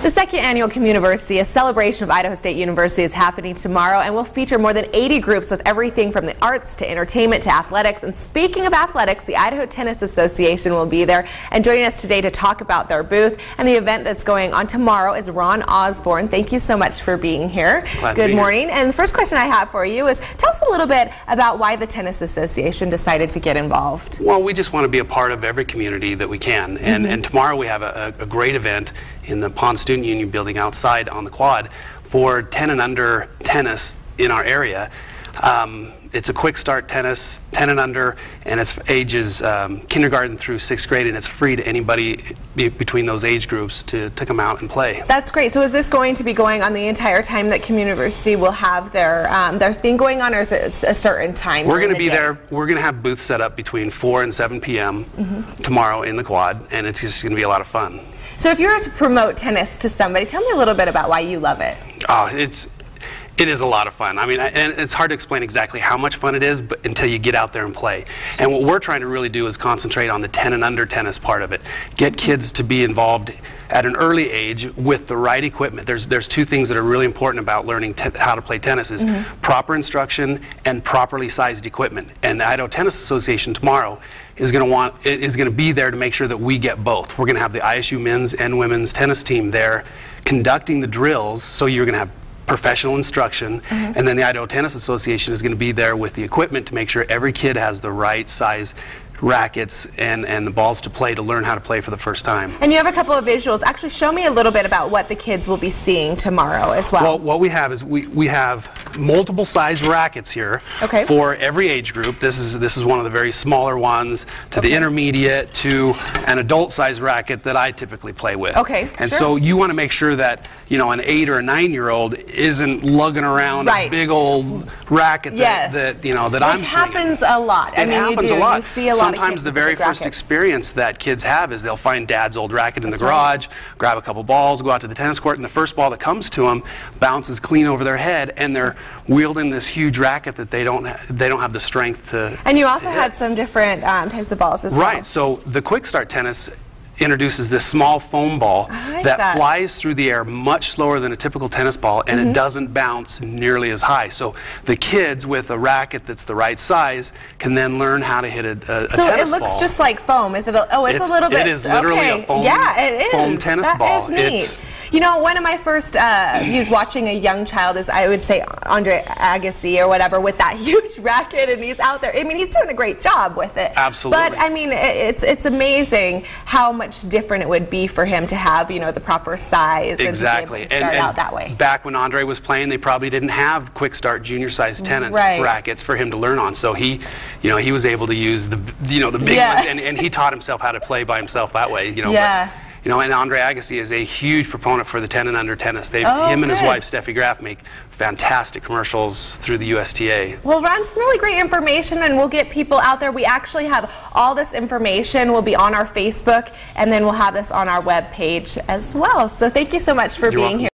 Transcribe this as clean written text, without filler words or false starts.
The second annual Communiversity, a celebration of Idaho State University, is happening tomorrow and will feature more than 80 groups with everything from the arts to entertainment to athletics. And speaking of athletics, the Idaho Tennis Association will be there. And joining us today to talk about their booth and the event that's going on tomorrow is Ron Osborn. Thank you so much for being here. Good morning. And the first question I have for you is, tell us a little bit about why the Tennis Association decided to get involved. Well, we just want to be a part of every community that we can. And tomorrow we have a great event in the Pond Student Union building outside on the quad for 10 and under tennis in our area. It's a quick start tennis, 10 and under, and it's ages kindergarten through 6th grade, and it's free to anybody between those age groups to come out and play. That's great. So is this going to be going on the entire time that Communiversity will have their thing going on, or is it a certain time? We're going to be there. We're going to have booths set up between 4 and 7 p.m. Tomorrow in the quad, and it's just going to be a lot of fun. So if you were to promote tennis to somebody, tell me a little bit about why you love it. Oh, it is a lot of fun. I mean, and it's hard to explain exactly how much fun it is until you get out there and play. And what we're trying to really do is concentrate on the 10 and under tennis part of it. Get kids to be involved at an early age with the right equipment. There's two things that are really important about learning how to play tennis is proper instruction and properly sized equipment. And the Idaho Tennis Association tomorrow is going to be there to make sure that we get both. We're going to have the ISU men's and women's tennis team there conducting the drills, so you're going to have professional instruction, and then the Idaho Tennis Association is going to be there with the equipment to make sure every kid has the right size rackets and the balls to play to learn how to play for the first time. And you have a couple of visuals. Actually, show me a little bit about what the kids will be seeing tomorrow as well. Well, what we have is we have multiple size rackets here for every age group. This is one of the very smaller ones to the intermediate to an adult size racket that I typically play with. And so you want to make sure that an 8 or a 9-year-old isn't lugging around a big old racket that I'm swinging. Which happens a lot. It happens a lot. You see a lot. Sometimes the very first experience that kids have is they'll find dad's old racket in the garage, grab a couple balls, go out to the tennis court, and the first ball that comes to them bounces clean over their head, and they're wielding this huge racket that they don't have the strength to. And you also had some different types of balls as well. Right. So the quick start tennis introduces this small foam ball that flies through the air much slower than a typical tennis ball, and it doesn't bounce nearly as high. So the kids with a racket that's the right size can then learn how to hit a tennis ball. So it looks just like foam. Is it? It's a little bit. It is literally a foam. Yeah, it is. Foam tennis ball. That is neat. One of my first views watching a young child is, I would say, Andre Agassi or whatever, with that huge racket, and he's out there. I mean, he's doing a great job with it. Absolutely. But I mean, it's amazing how much different it would be for him to have, the proper size and to be able to start out that way. Back when Andre was playing, they probably didn't have quick start junior size tennis rackets for him to learn on. So he was able to use the big ones, and he taught himself how to play by himself that way. And Andre Agassi is a huge proponent for the 10 and under tennis. Him and his wife, Steffi Graf, make fantastic commercials through the USTA. Well, Ron, some really great information, and we'll get people out there. We actually have all this information will be on our Facebook, and then we'll have this on our web page as well. So thank you so much for being here.